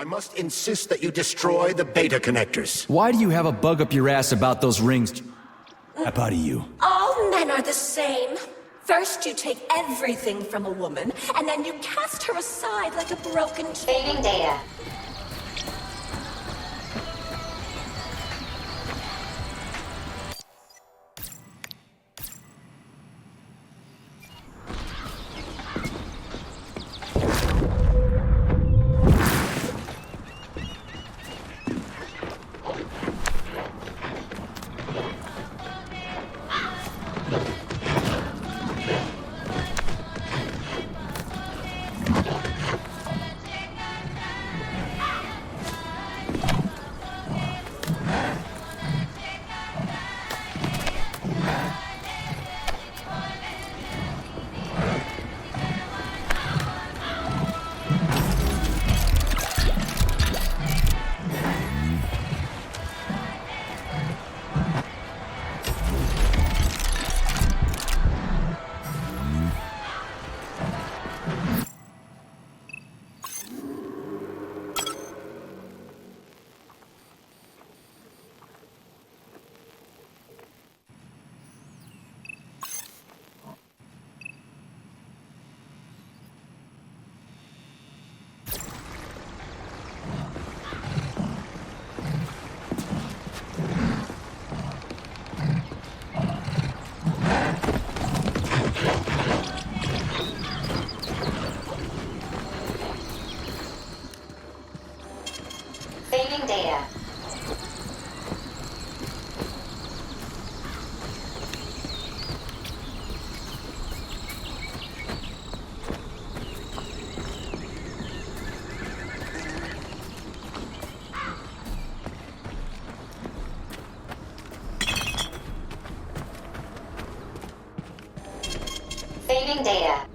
I must insist that you destroy the beta connectors. Why do you have a bug up your ass about those rings? Up out of you. All men are the same. First you take everything from a woman, and then you cast her aside like a broken Saving data. Saving data. Saving data.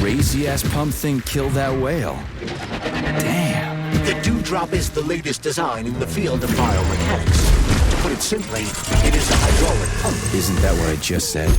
Crazy-ass pump thing kill that whale. Damn. The Dewdrop is the latest design in the field of biomechanics. To put it simply, it is a hydraulic pump. Isn't that what I just said?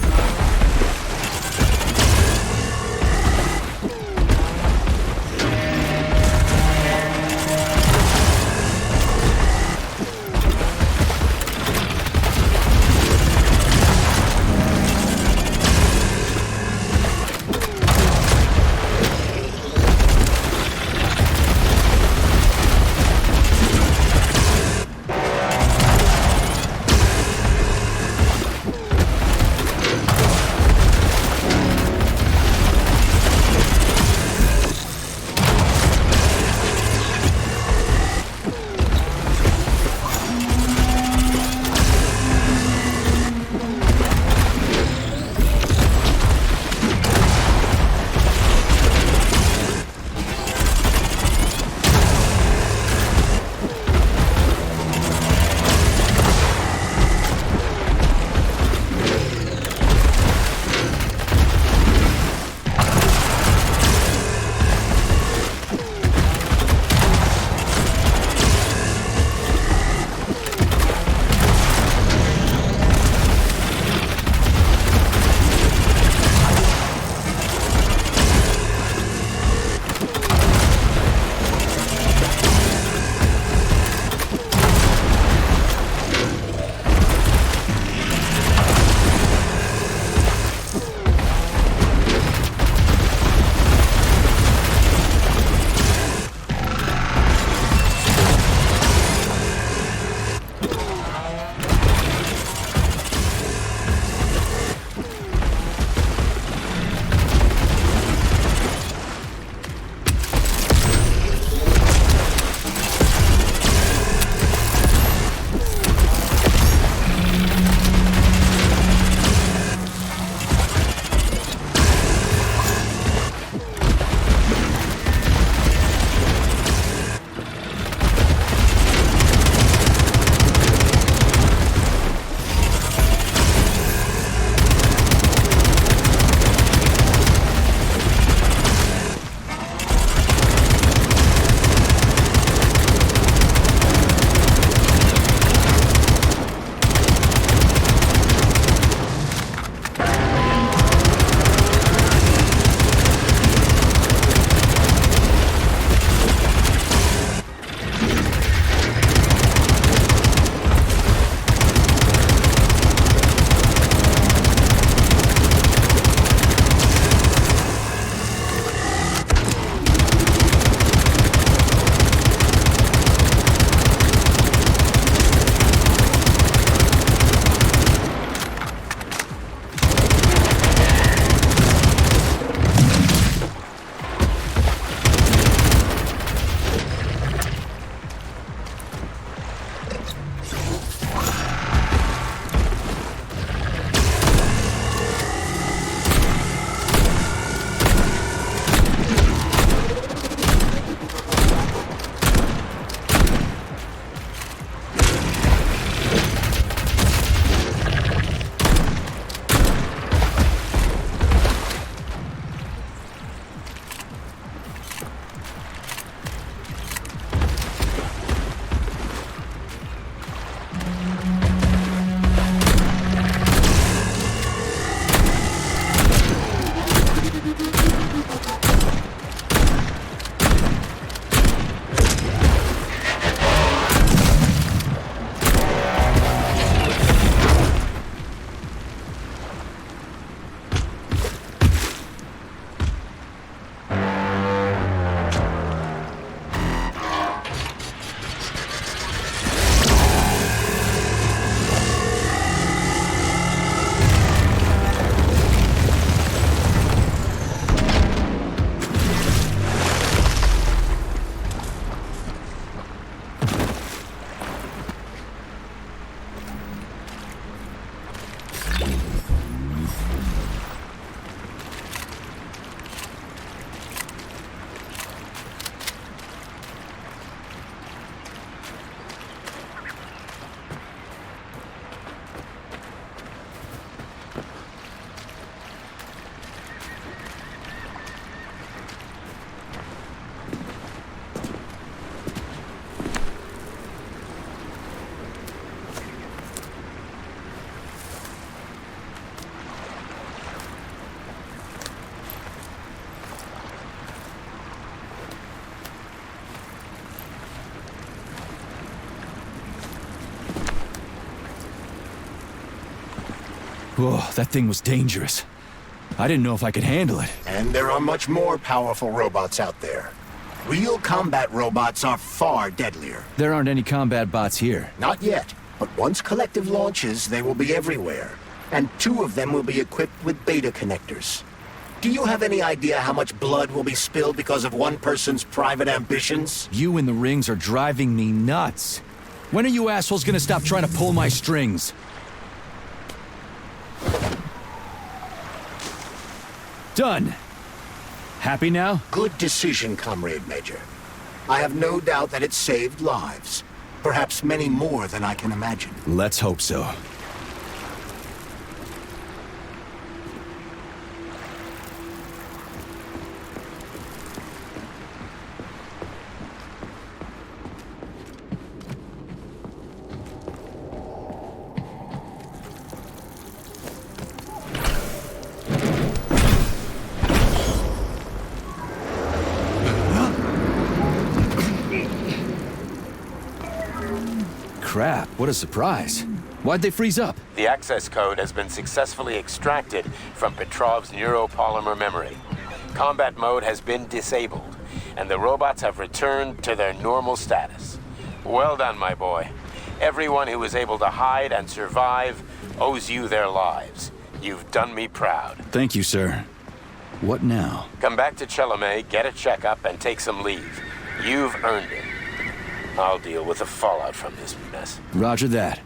Oh, that thing was dangerous. I didn't know if I could handle it. And there are much more powerful robots out there. Real combat robots are far deadlier. There aren't any combat bots here. Not yet, but once Collective launches, they will be everywhere. And 2 of them will be equipped with beta connectors. Do you have any idea how much blood will be spilled because of one person's private ambitions? You in the rings are driving me nuts. When are you assholes gonna stop trying to pull my strings? Done. Happy now? Good decision, Comrade Major. I have no doubt that it saved lives. Perhaps many more than I can imagine. Let's hope so. Crap, what a surprise. Why'd they freeze up? The access code has been successfully extracted from Petrov's neuropolymer memory. Combat mode has been disabled, and the robots have returned to their normal status. Well done, my boy. Everyone who was able to hide and survive owes you their lives. You've done me proud. Thank you, sir. What now? Come back to Chelome, get a checkup, and take some leave. You've earned it. I'll deal with the fallout from this mess. Roger that.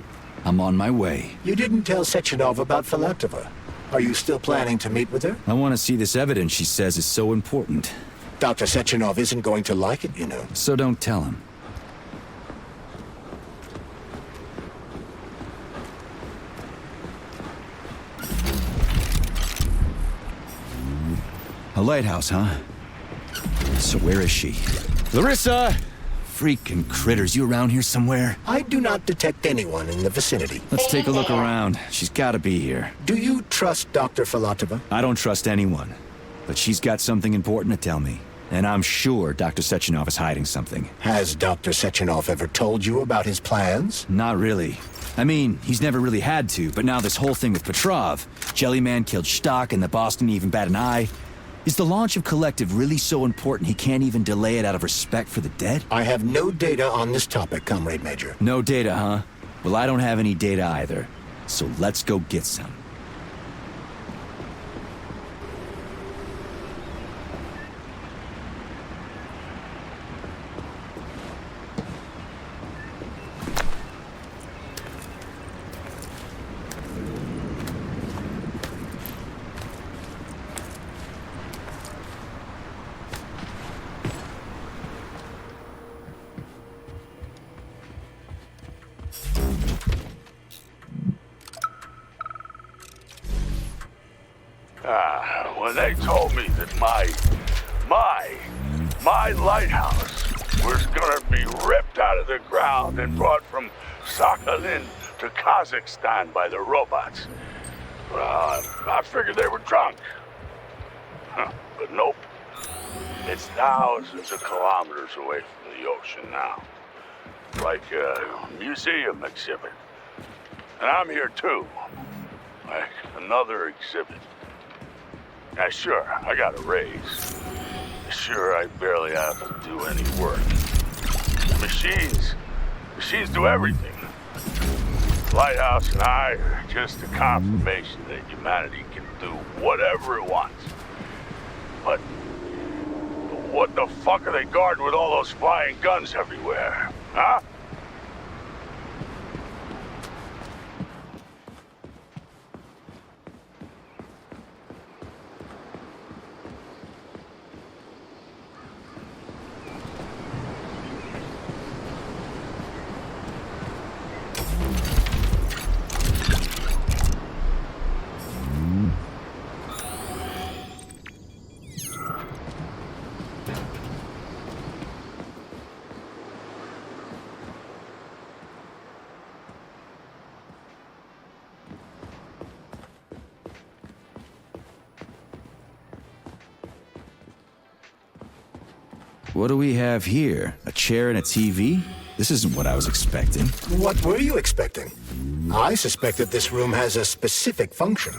I'm on my way. You didn't tell Sechenov about Filatova. Are you still planning to meet with her? I want to see this evidence she says is so important. Dr. Sechenov isn't going to like it, you know. So don't tell him. A lighthouse, huh? So where is she? Larisa! Freaking critters, you around here somewhere? I do not detect anyone in the vicinity. Let's take a look around. She's gotta be here. Do you trust Dr. Filatova? I don't trust anyone. But she's got something important to tell me. And I'm sure Dr. Sechenov is hiding something. Has Dr. Sechenov ever told you about his plans? Not really. I mean, he's never really had to, but now this whole thing with Petrov, Jellyman killed Stock and the boss didn't even bat an eye. Is the launch of Collective really so important he can't even delay it out of respect for the dead? I have no data on this topic, Comrade Major. No data, huh? Well, I don't have any data either. So let's go get some. When they told me that my lighthouse was gonna be ripped out of the ground and brought from Sakhalin to Kazakhstan by the robots, I figured they were drunk. But nope. It's thousands of kilometers away from the ocean now. Like a museum exhibit. And I'm here too. Like another exhibit. Now, sure, I got a raise. Sure, I barely have to do any work. Machines do everything. Lighthouse and I are just a confirmation that humanity can do whatever it wants. But what the fuck are they guarding with all those flying guns everywhere, huh? What do we have here? A chair and a TV? This isn't what I was expecting. What were you expecting? I suspect that this room has a specific function.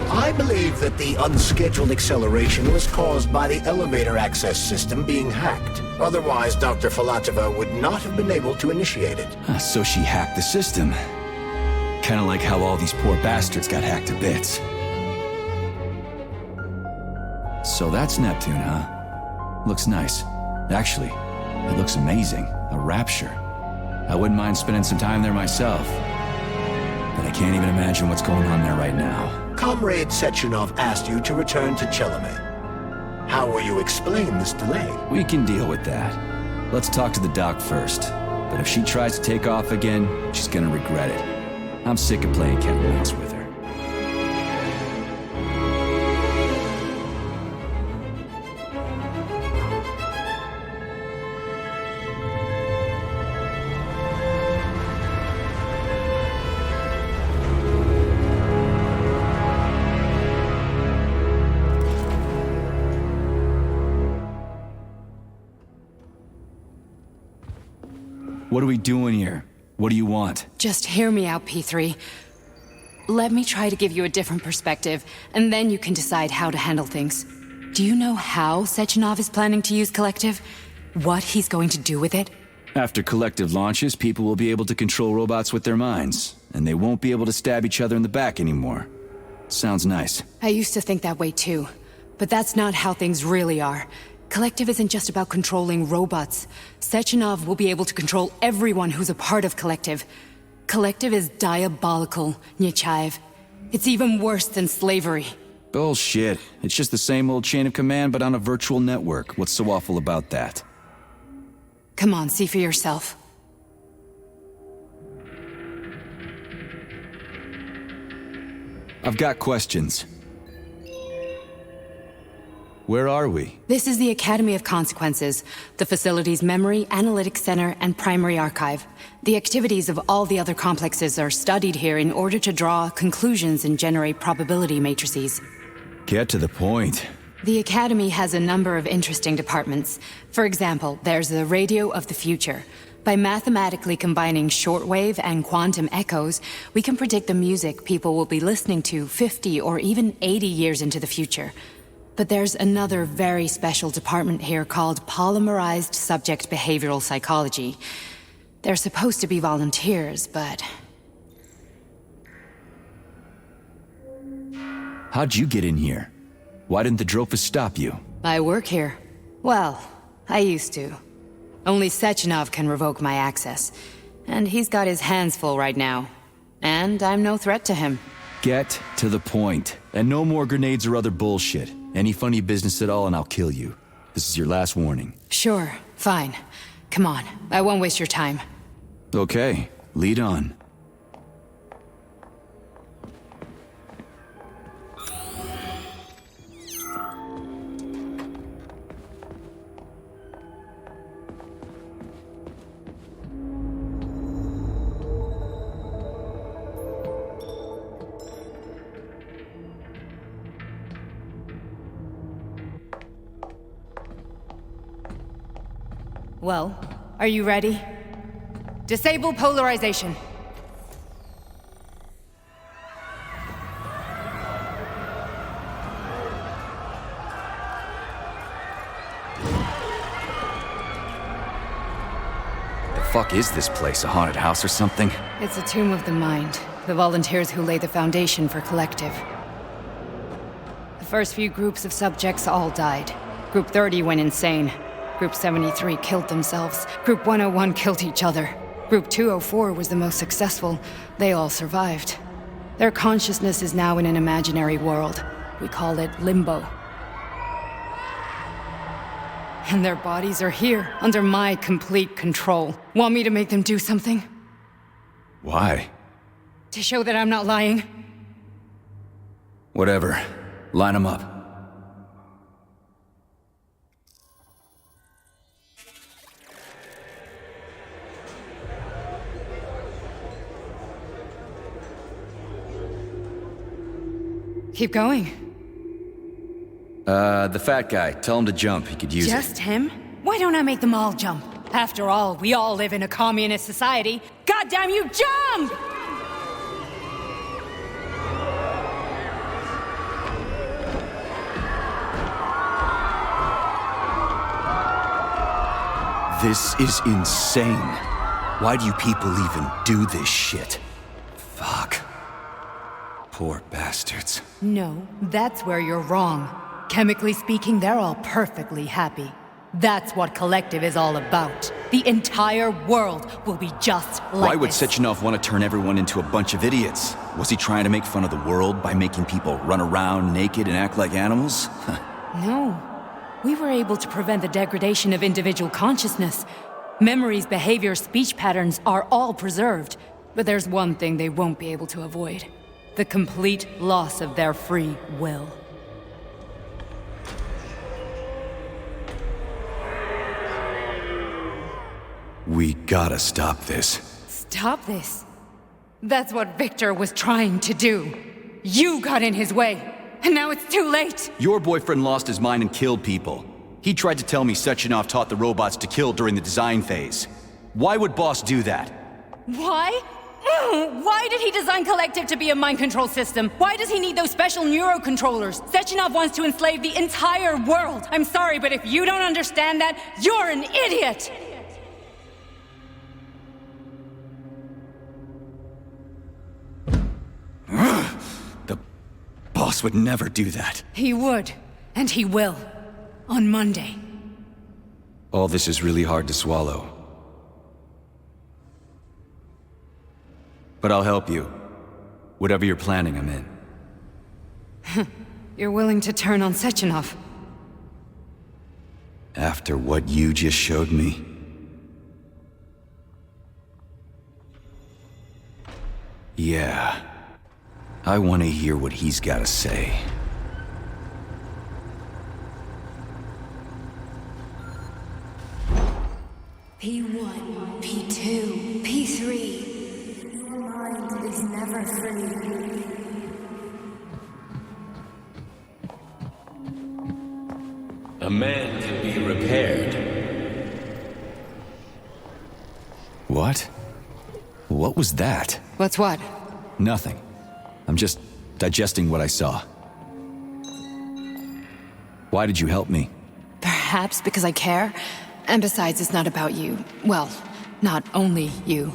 I believe that the unscheduled acceleration was caused by the elevator access system being hacked. Otherwise, Dr. Filatova would not have been able to initiate it. So she hacked the system. Kinda like how all these poor bastards got hacked to bits. So that's Neptune, huh? Looks nice. Actually, it looks amazing. A rapture. I wouldn't mind spending some time there myself. But I can't even imagine what's going on there right now. Comrade Sechenov asked you to return to Chelome. How will you explain this delay? We can deal with that. Let's talk to the doc first. But if she tries to take off again, she's gonna regret it. I'm sick of playing cat and mouse with her. What are we doing here? What do you want? Just hear me out, P3. Let me try to give you a different perspective, and then you can decide how to handle things. Do you know how Sechenov is planning to use Collective? What he's going to do with it? After Collective launches, people will be able to control robots with their minds, and they won't be able to stab each other in the back anymore. Sounds nice. I used to think that way too, but that's not how things really are. Collective isn't just about controlling robots. Sechenov will be able to control everyone who's a part of Collective. Collective is diabolical, Nechayev. It's even worse than slavery. Bullshit. It's just the same old chain of command, but on a virtual network. What's so awful about that? Come on, see for yourself. I've got questions. Where are we? This is the Academy of Consequences, the facility's memory, analytics center, and primary archive. The activities of all the other complexes are studied here in order to draw conclusions and generate probability matrices. Get to the point. The Academy has a number of interesting departments. For example, there's the Radio of the Future. By mathematically combining shortwave and quantum echoes, we can predict the music people will be listening to 50 or even 80 years into the future. But there's another very special department here called Polymerized Subject Behavioral Psychology. They're supposed to be volunteers, but... How'd you get in here? Why didn't the Dropus stop you? I work here. Well, I used to. Only Sechenov can revoke my access. And he's got his hands full right now. And I'm no threat to him. Get to the point. And no more grenades or other bullshit. Any funny business at all and I'll kill you. This is your last warning. Sure, fine. Come on, I won't waste your time. Okay, lead on. Well, are you ready? Disable polarization. The fuck is this place? A haunted house or something? It's a tomb of the mind. The volunteers who lay the foundation for Collective. The first few groups of subjects all died. Group 30 went insane. Group 73 killed themselves. Group 101 killed each other. Group 204 was the most successful. They all survived. Their consciousness is now in an imaginary world. We call it Limbo. And their bodies are here, under my complete control. Want me to make them do something? Why? To show that I'm not lying? Whatever. Line them up. Keep going. The fat guy. Tell him to jump. He could use it. Just him? Why don't I make them all jump? After all, we all live in a communist society. Goddamn you, jump! This is insane. Why do you people even do this shit? Fuck. Poor bastards. No, that's where you're wrong. Chemically speaking, they're all perfectly happy. That's what Collective is all about. The entire world will be just like Why would this. Sechenov want to turn everyone into a bunch of idiots? Was he trying to make fun of the world by making people run around naked and act like animals? No. We were able to prevent the degradation of individual consciousness. Memories, behavior, speech patterns are all preserved. But there's one thing they won't be able to avoid. The complete loss of their free will. We gotta stop this. Stop this. That's what Victor was trying to do. You got in his way, and now it's too late. Your boyfriend lost his mind and killed people. He tried to tell me Sechenov taught the robots to kill during the design phase. Why would Boss do that? Why? Why did he design Collective to be a mind control system? Why does he need those special neurocontrollers? Sechenov wants to enslave the entire world. I'm sorry, but if you don't understand that, you're an idiot! The Boss would never do that. He would, and he will. On Monday. All this is really hard to swallow. But I'll help you. Whatever you're planning, I'm in. You're willing to turn on Sechenov? After what you just showed me? Yeah. I want to hear what he's got to say. P1, P2, P3. Your mind is never free. A man can be repaired. What? What was that? What's what? Nothing. I'm just digesting what I saw. Why did you help me? Perhaps because I care. And besides, it's not about you. Well, not only you.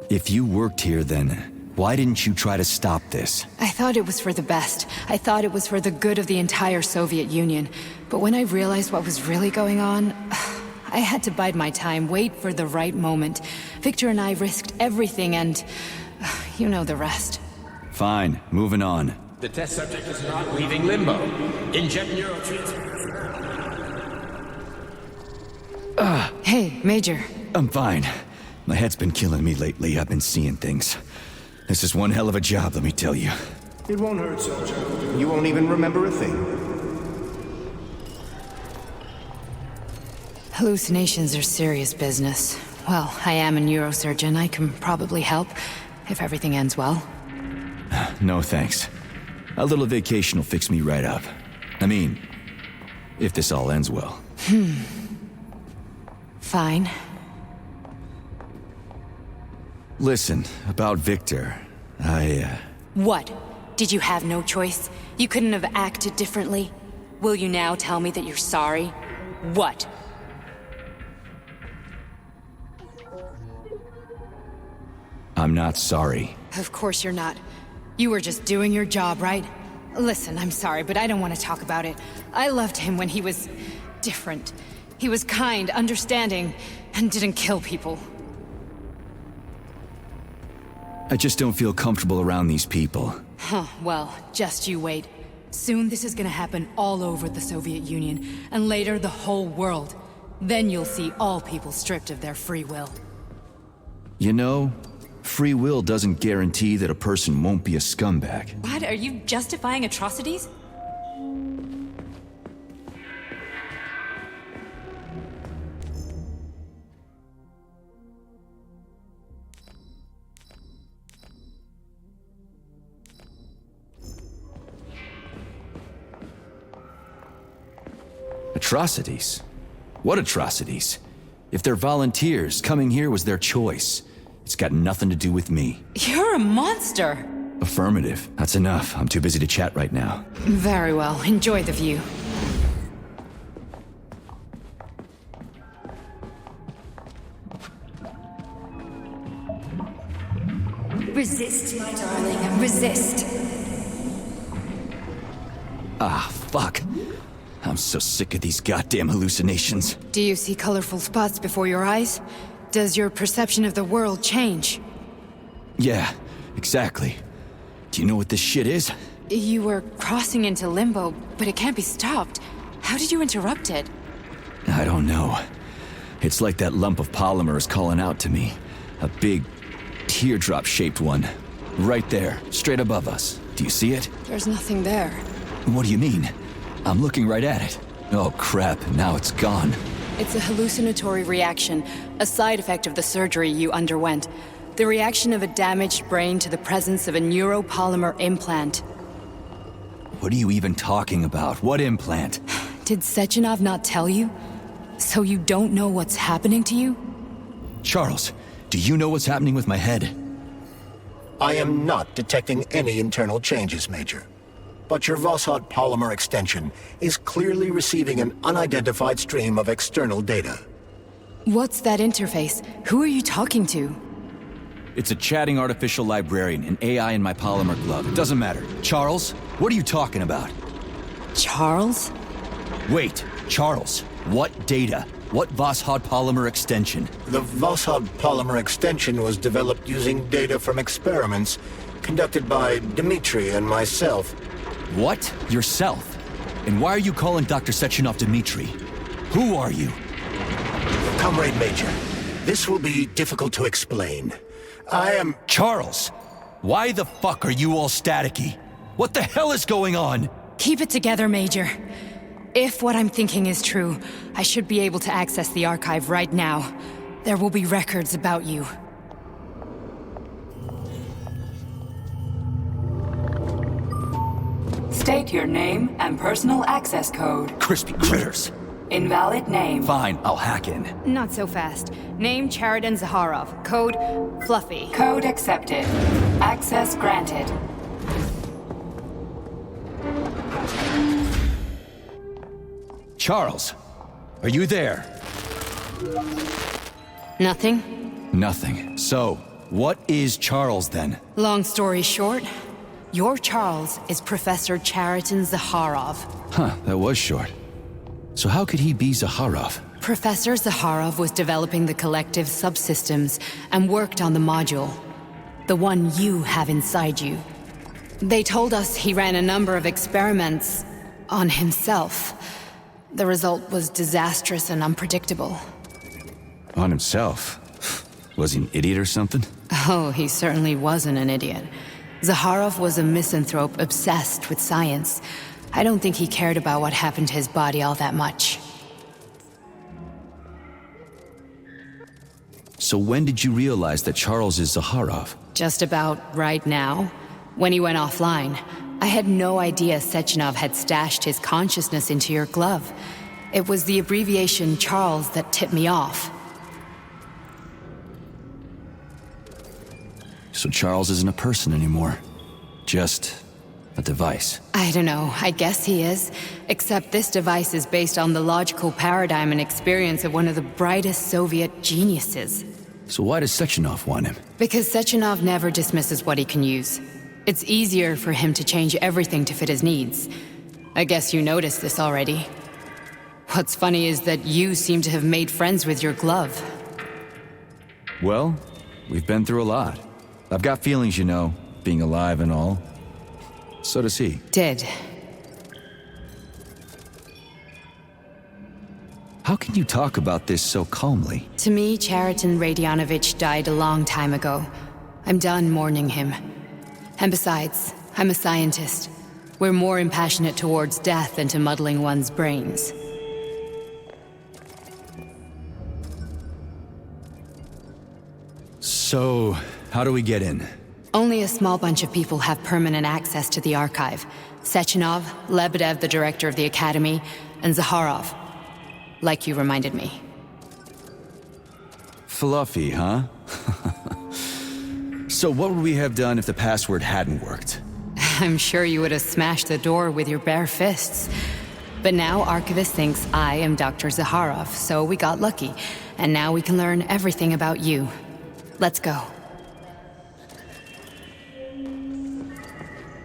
If you worked here, then why didn't you try to stop this? I thought it was for the best. I thought it was for the good of the entire Soviet Union. But when I realized what was really going on, I had to bide my time, wait for the right moment. Victor and I risked everything and... you know the rest. Fine, moving on. The test subject is not leaving Limbo. Inject neurotransmitter. Hey, Major. I'm fine. My head's been killing me lately. I've been seeing things. This is one hell of a job, let me tell you. It won't hurt, soldier. You won't even remember a thing. Hallucinations are serious business. Well, I am a neurosurgeon. I can probably help, if everything ends well. No thanks. A little vacation will fix me right up. I mean, if this all ends well. Fine. Listen, about Victor, What? Did you have no choice? You couldn't have acted differently? Will you now tell me that you're sorry? What? I'm not sorry. Of course you're not. You were just doing your job, right? Listen, I'm sorry, but I don't want to talk about it. I loved him when he was... different. He was kind, understanding, and didn't kill people. I just don't feel comfortable around these people. Huh, well, just you wait. Soon this is gonna happen all over the Soviet Union, and later the whole world. Then you'll see all people stripped of their free will. You know, free will doesn't guarantee that a person won't be a scumbag. What? Are you justifying atrocities? Atrocities? What atrocities? If they're volunteers, coming here was their choice. It's got nothing to do with me. You're a monster! Affirmative. That's enough. I'm too busy to chat right now. Very well. Enjoy the view. Resist, my darling. Resist. Ah, fuck. I'm so sick of these goddamn hallucinations. Do you see colorful spots before your eyes? Does your perception of the world change? Yeah, exactly. Do you know what this shit is? You were crossing into Limbo, but it can't be stopped. How did you interrupt it? I don't know. It's like that lump of polymer is calling out to me. A big, teardrop-shaped one. Right there, straight above us. Do you see it? There's nothing there. What do you mean? I'm looking right at it. Oh crap, now it's gone. It's a hallucinatory reaction, a side effect of the surgery you underwent. The reaction of a damaged brain to the presence of a neuropolymer implant. What are you even talking about? What implant? Did Sechenov not tell you? So you don't know what's happening to you? Charles, do you know what's happening with my head? I am not detecting any internal changes, Major. But your Vossad polymer extension is clearly receiving an unidentified stream of external data. What's that interface? Who are you talking to? It's a chatting artificial librarian, an AI in my polymer glove. It doesn't matter. Charles, what are you talking about? Charles? Wait, Charles, what data? What Vossad polymer extension? The Vossad polymer extension was developed using data from experiments conducted by Dmitri and myself. What? Yourself? And why are you calling Dr. Sechenov Dmitri? Who are you? Comrade Major, this will be difficult to explain. I am... Charles! Why the fuck are you all staticky? What the hell is going on? Keep it together, Major. If what I'm thinking is true, I should be able to access the archive right now. There will be records about you. State your name and personal access code. Crispy critters. Invalid name. Fine, I'll hack in. Not so fast. Name Chariton Zaharov. Code Fluffy. Code accepted. Access granted. Charles, are you there? Nothing? Nothing. So, what is Charles then? Long story short, your Charles is Professor Chariton Zaharov. Huh, that was short. So how could he be Zaharov? Professor Zaharov was developing the collective subsystems and worked on the module. The one you have inside you. They told us he ran a number of experiments on himself. The result was disastrous and unpredictable. On himself? Was he an idiot or something? Oh, he certainly wasn't an idiot. Zaharov was a misanthrope obsessed with science. I don't think he cared about what happened to his body all that much. So when did you realize that Charles is Zaharov? Just about right now, when he went offline. I had no idea Sechenov had stashed his consciousness into your glove. It was the abbreviation Charles that tipped me off. So Charles isn't a person anymore. Just a device. I don't know, I guess he is. Except this device is based on the logical paradigm and experience of one of the brightest Soviet geniuses. So why does Sechenov want him? Because Sechenov never dismisses what he can use. It's easier for him to change everything to fit his needs. I guess you noticed this already. What's funny is that you seem to have made friends with your glove. Well, we've been through a lot. I've got feelings, you know, being alive and all. So does he. Did. How can you talk about this so calmly? To me, Chariton Radionovich died a long time ago. I'm done mourning him. And besides, I'm a scientist. We're more impassionate towards death than to muddling one's brains. So, how do we get in? Only a small bunch of people have permanent access to the archive. Sechenov, Lebedev, the director of the academy, and Zaharov. like you reminded me. Fluffy, huh? So what would we have done if the password hadn't worked? I'm sure you would have smashed the door with your bare fists. But now Archivist thinks I am Dr. Zaharov, so we got lucky. And now we can learn everything about you. Let's go.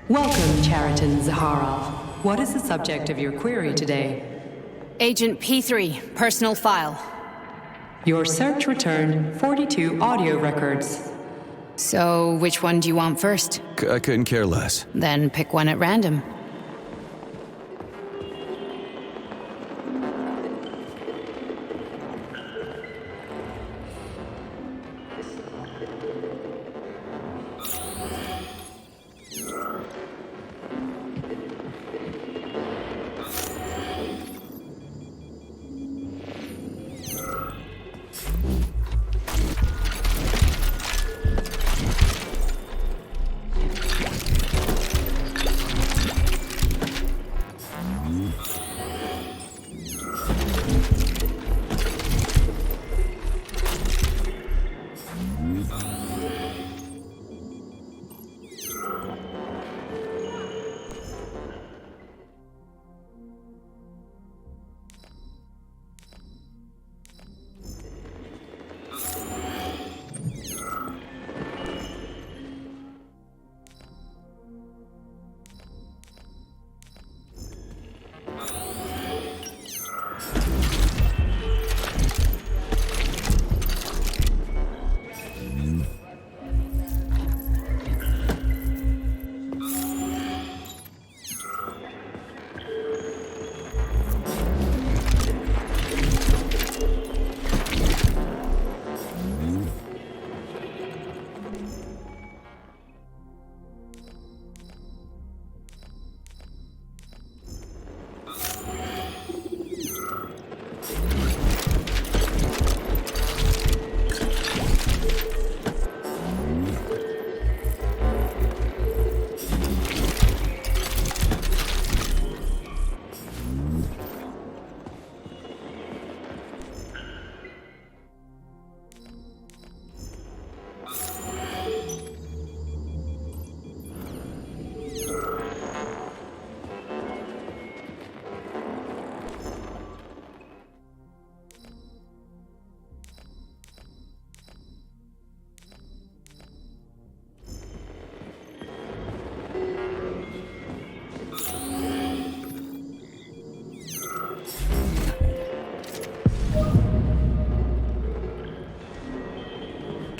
Welcome, Chariton Zaharov. What is the subject of your query today? Agent P3, personal file. Your search returned 42 audio records. So, which one do you want first? I couldn't care less. Then pick one at random.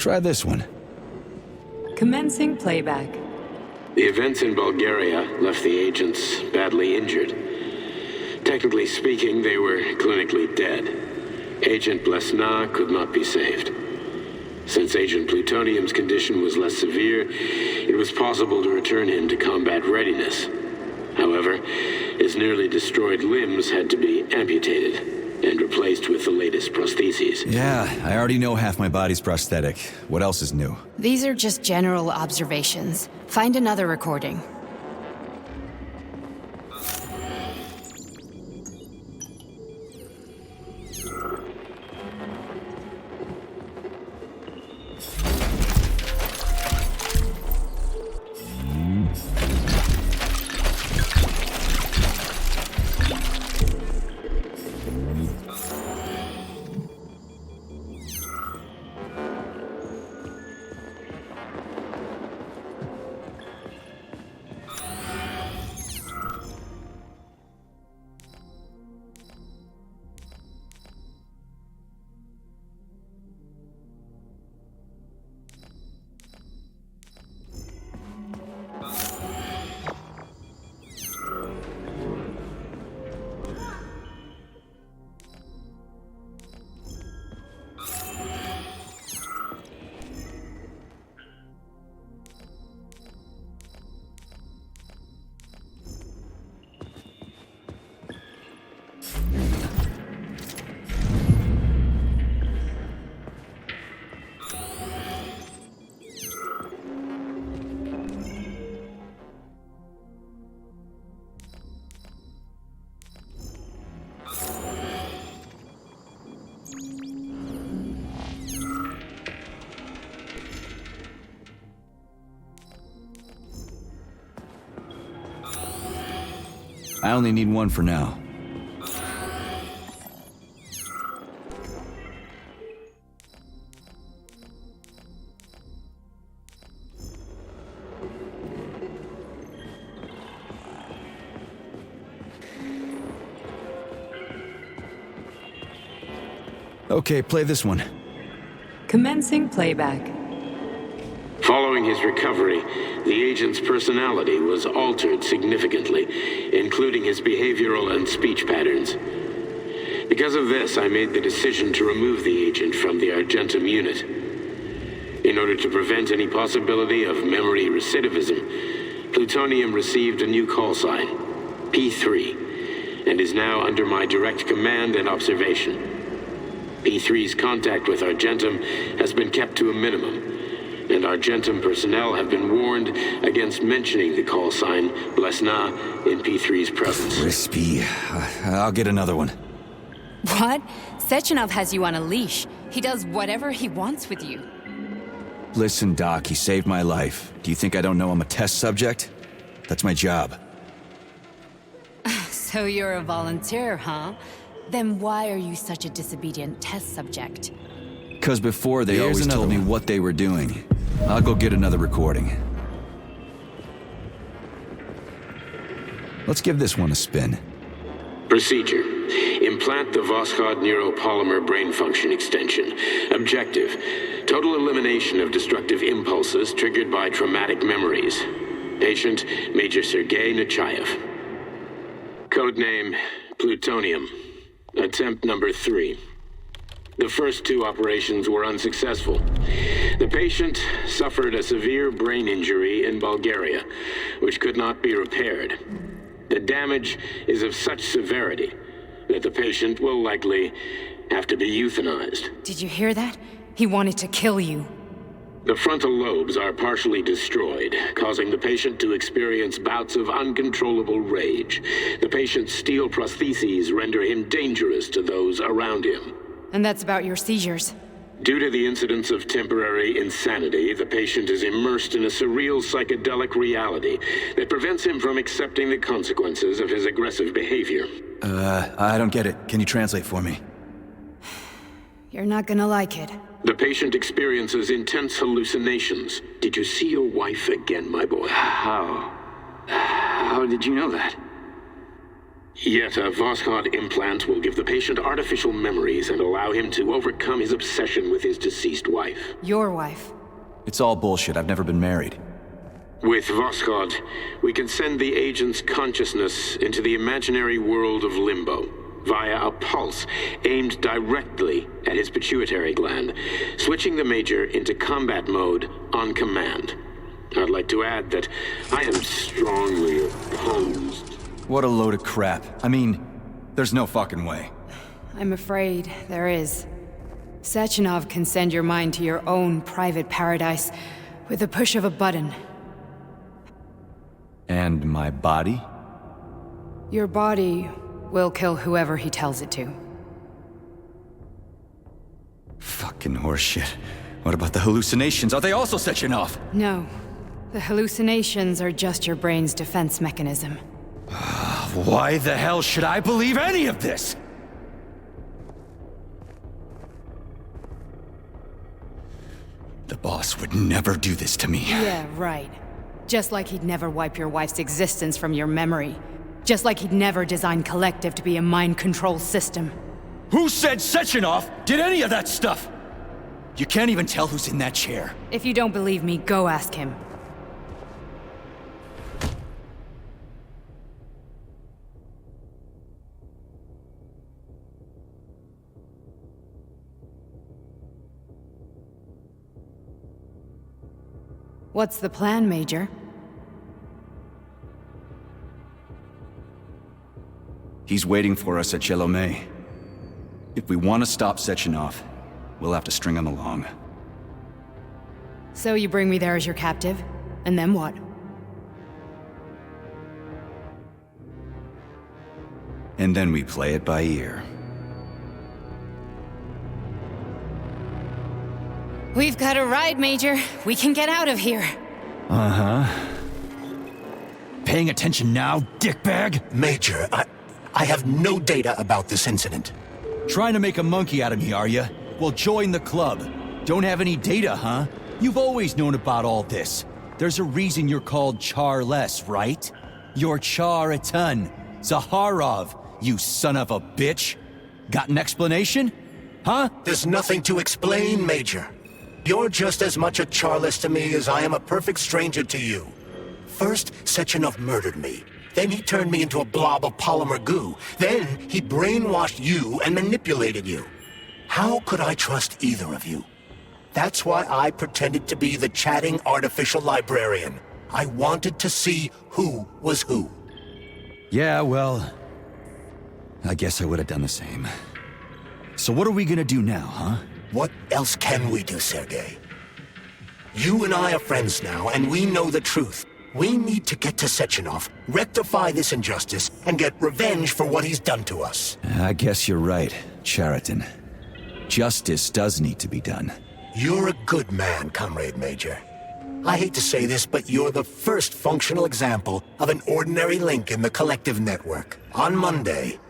Try this one. Commencing playback. The events in Bulgaria left the agents badly injured. Technically speaking, they were clinically dead. Agent Blesna could not be saved. Since Agent Plutonium's condition was less severe, it was possible to return him to combat readiness. However, his nearly destroyed limbs had to be amputated and replaced with the latest prostheses. Yeah, I already know half my body's prosthetic. What else is new? These are just general observations. Find another recording. I only need one for now. Okay, play this one. Commencing playback. Following his recovery, the agent's personality was altered significantly, including his behavioral and speech patterns. Because of this, I made the decision to remove the agent from the Argentum unit. In order to prevent any possibility of memory recidivism, Plutonium received a new call sign, P3, and is now under my direct command and observation. P3's contact with Argentum has been kept to a minimum, and Argentum personnel have been warned against mentioning the call sign Blesna in P3's presence. Crispy. I'll get another one. What? Sechenov has you on a leash. He does whatever he wants with you. Listen, Doc, he saved my life. Do you think I don't know I'm a test subject? That's my job. So you're a volunteer, huh? Then why are you such a disobedient test subject? Because before they always told me what they were doing. I'll go get another recording. Let's give this one a spin. Procedure. Implant the Voskhod neuropolymer brain function extension. Objective. Total elimination of destructive impulses triggered by traumatic memories. Patient, Major Sergei Nechayev. Codename, Plutonium. Attempt number 3. The first 2 operations were unsuccessful. The patient suffered a severe brain injury in Bulgaria, which could not be repaired. The damage is of such severity that the patient will likely have to be euthanized. Did you hear that? He wanted to kill you. The frontal lobes are partially destroyed, causing the patient to experience bouts of uncontrollable rage. The patient's steel prostheses render him dangerous to those around him. And that's about your seizures. Due to the incidence of temporary insanity, the patient is immersed in a surreal psychedelic reality that prevents him from accepting the consequences of his aggressive behavior. I don't get it. Can you translate for me? You're not gonna like it. The patient experiences intense hallucinations. Did you see your wife again, my boy? How did you know that? Yet a Voskhod implant will give the patient artificial memories and allow him to overcome his obsession with his deceased wife. Your wife. It's all bullshit. I've never been married. With Voskhod, we can send the agent's consciousness into the imaginary world of Limbo via a pulse aimed directly at his pituitary gland, switching the Major into combat mode on command. I'd like to add that I am strongly opposed. What a load of crap. I mean, there's no fucking way. I'm afraid there is. Sechenov can send your mind to your own private paradise with the push of a button. And my body? Your body will kill whoever he tells it to. Fucking horseshit. What about the hallucinations? Are they also Sechenov? No. The hallucinations are just your brain's defense mechanism. Why the hell should I believe any of this? The boss would never do this to me. Yeah, right. Just like he'd never wipe your wife's existence from your memory. Just like he'd never design Collective to be a mind control system. Who said Sechenov did any of that stuff? You can't even tell who's in that chair. If you don't believe me, go ask him. What's the plan, Major? He's waiting for us at Chelomey. If we want to stop Sechenov, we'll have to string him along. So you bring me there as your captive, and then what? And then we play it by ear. We've got a ride, Major. We can get out of here. Uh-huh. paying attention now, dickbag? Major, I have no data about this incident. Trying to make a monkey out of me, are you? Well, join the club. Don't have any data, huh? You've always known about all this. There's a reason you're called Charless, right? You're Char-a-ton. Zaharov, you son of a bitch. Got an explanation? Huh? There's nothing to explain, Major. You're just as much a Charless to me as I am a perfect stranger to you. First, Sechenov murdered me. Then he turned me into a blob of polymer goo. Then he brainwashed you and manipulated you. How could I trust either of you? That's why I pretended to be the chatting artificial librarian. I wanted to see who was who. Yeah, well, I guess I would have done the same. So what are we gonna do now, huh? What else can we do, Sergei? You and I are friends now, and we know the truth. We need to get to Sechenov, rectify this injustice, and get revenge for what he's done to us. I guess you're right, Chariton. Justice does need to be done. You're a good man, Comrade Major. I hate to say this, but you're the first functional example of an ordinary link in the collective network. On Monday,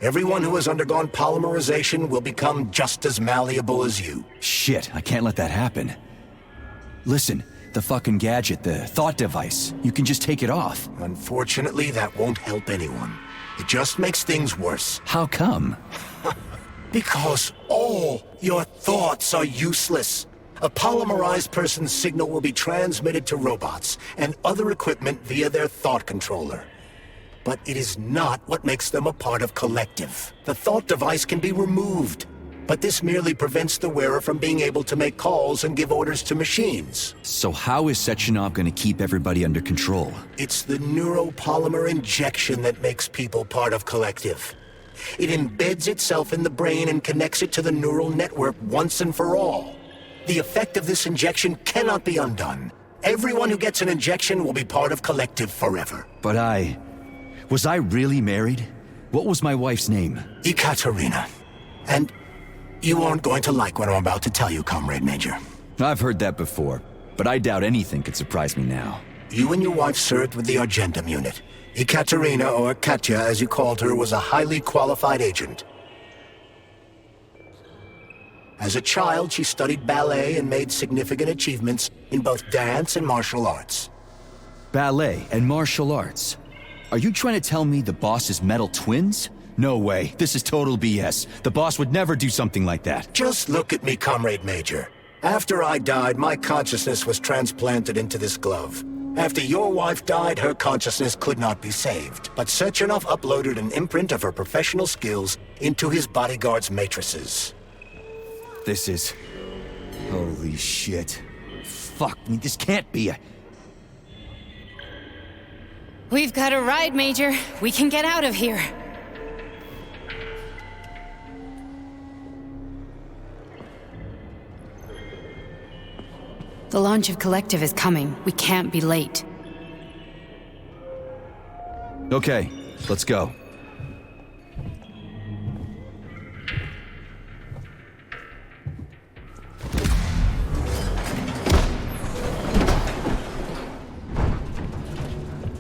everyone who has undergone polymerization will become just as malleable as you. Shit, I can't let that happen. Listen, the fucking gadget, the thought device, you can just take it off. Unfortunately, that won't help anyone. It just makes things worse. How come? Because all your thoughts are useless. A polymerized person's signal will be transmitted to robots and other equipment via their thought controller. But it is not what makes them a part of collective. The thought device can be removed, but this merely prevents the wearer from being able to make calls and give orders to machines. So how is Sechenov gonna keep everybody under control? It's the neuropolymer injection that makes people part of collective. It embeds itself in the brain and connects it to the neural network once and for all. The effect of this injection cannot be undone. Everyone who gets an injection will be part of collective forever. But was I really married? What was my wife's name? Ekaterina. And you aren't going to like what I'm about to tell you, Comrade Major. I've heard that before, but I doubt anything could surprise me now. You and your wife served with the Argentum unit. Ekaterina, or Katya as you called her, was a highly qualified agent. As a child, she studied ballet and made significant achievements in both dance and martial arts. Ballet and martial arts? Are you trying to tell me the boss is metal twins? No way, this is total BS. The boss would never do something like that. Just look at me, Comrade Major. After I died, my consciousness was transplanted into this glove. After your wife died, her consciousness could not be saved. But Sechenov uploaded an imprint of her professional skills into his bodyguard's matrices. This is... holy shit. Fuck me, this can't be a... We've got a ride, Major. We can get out of here. The launch of Collective is coming. We can't be late. Okay, let's go.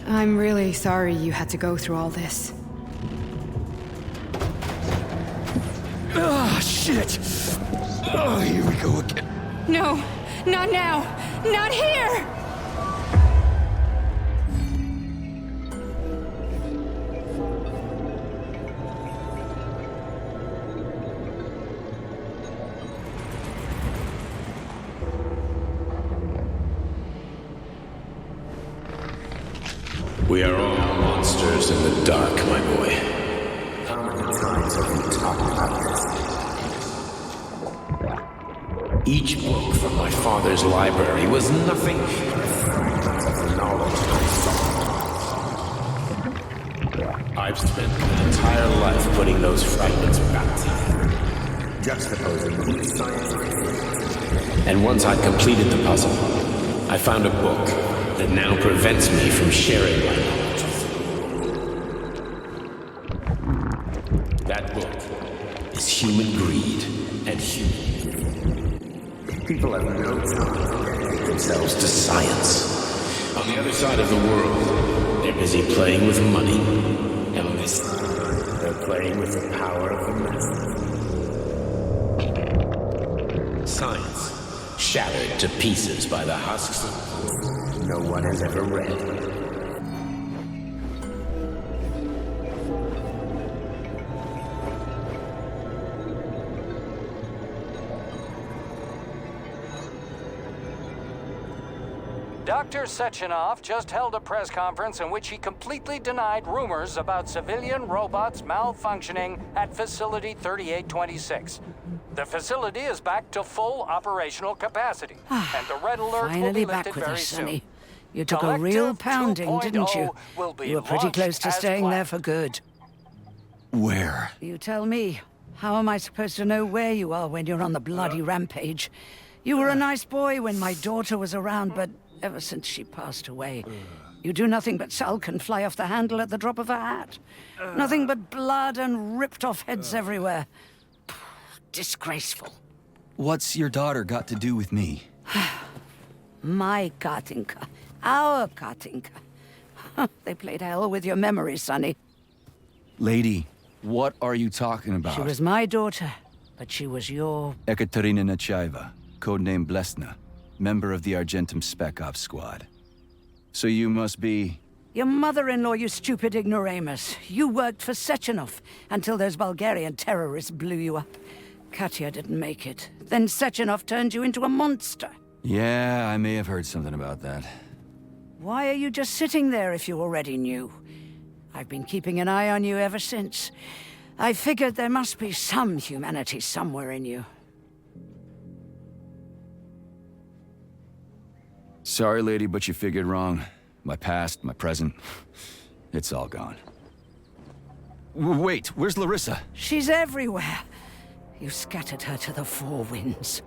I'm really sorry you had to go through all this. Ah, shit! Oh, here we go again. No, not now! Not here! We are all monsters in the dark, my boy. How many times have you talked about this? Each book from my father's library was nothing but a fragment of the knowledge I sought. I've spent an entire life putting those fragments back together. Juxtaposing new scientific. And once I'd completed the puzzle, I found a book that now prevents me from sharing my knowledge with you. That book is Human Greed and Human. People have no time to dedicate Themselves to science. On the other side of the world, there busy playing with money. Emily's. They're playing with the power of the math. Science. Shattered to pieces by the husks no one has ever read. Dr. Sechenov just held a press conference in which he completely denied rumors about civilian robots malfunctioning at Facility 3826. The facility is back to full operational capacity, and the red alert will be lifted very soon. You took a real pounding, didn't you? You were pretty close to staying there for good. Where? You tell me. How am I supposed to know where you are when you're on the bloody rampage? You were a nice boy when my daughter was around, but ever since she passed away, you do nothing but sulk and fly off the handle at the drop of a hat. Nothing but blood and ripped off heads everywhere. Disgraceful. What's your daughter got to do with me? My Katinka. Our Katinka. They played hell with your memory, Sonny. Lady, what are you talking about? She was my daughter, but she was your... Ekaterina Nechaeva, codename Blesna, member of the Argentum Spec Ops squad. So you must be... Your mother-in-law, you stupid ignoramus. You worked for Sechenov until those Bulgarian terrorists blew you up. Katya didn't make it. Then Sechenov turned you into a monster. Yeah, I may have heard something about that. Why are you just sitting there if you already knew? I've been keeping an eye on you ever since. I figured there must be some humanity somewhere in you. Sorry, lady, but you figured wrong. My past, my present, it's all gone. Wait, where's Larisa? She's everywhere. You scattered her to the four winds.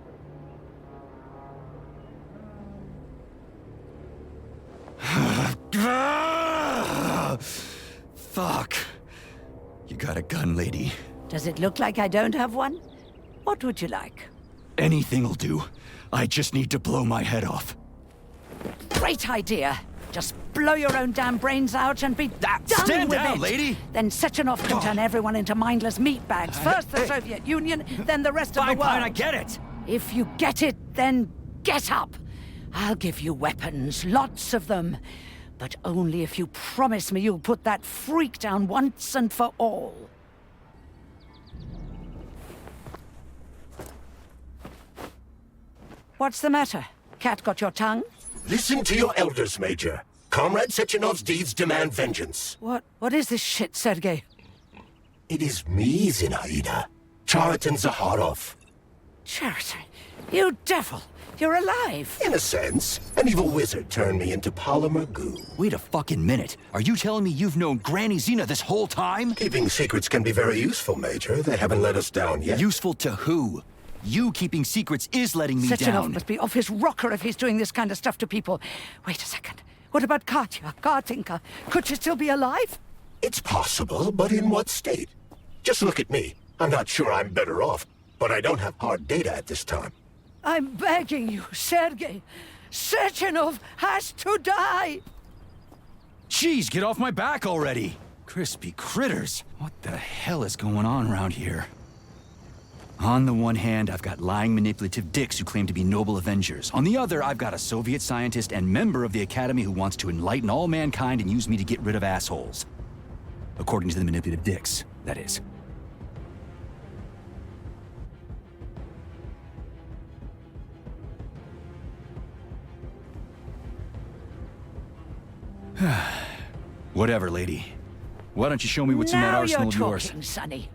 Fuck. You got a gun, lady. Does it look like I don't have one? What would you like? Anything'll do. I just need to blow my head off. Great idea. Just blow your own damn brains out and be done Stand with down, it. lady! Then Sechenov can turn everyone into mindless meatbags. First the Soviet Union, then the rest of the world. Fine, I get it. If you get it, then get up. I'll give you weapons, lots of them. But only if you promise me you'll put that freak down once and for all. What's the matter? Cat got your tongue? Listen to your elders, Major. Comrade Sechenov's deeds demand vengeance. What is this shit, Sergei? It is me, Zinaida. Chariton Zaharov. Chariton? You devil! You're alive! In a sense, an evil wizard turned me into polymer goo. Wait a fucking minute. Are you telling me you've known Granny Zena this whole time? Keeping secrets can be very useful, Major. They haven't let us down yet. Useful to who? You keeping secrets is letting me Sechenov down. must be off his rocker if he's doing this kind of stuff to people. Wait a second. What about Katya, Katinka? Could she still be alive? It's possible, but in what state? Just look at me. I'm not sure I'm better off, but I don't have hard data at this time. I'm begging you, Sergei. Sechenov has to die! Jeez, get off my back already! Crispy critters. What the hell is going on around here? On the one hand, I've got lying, manipulative dicks who claim to be noble avengers. On the other, I've got a Soviet scientist and member of the Academy who wants to enlighten all mankind and use me to get rid of assholes. According to the manipulative dicks, that is. Whatever, lady. Why don't you show me what's in that arsenal of yours? Now you're talking, Sonny.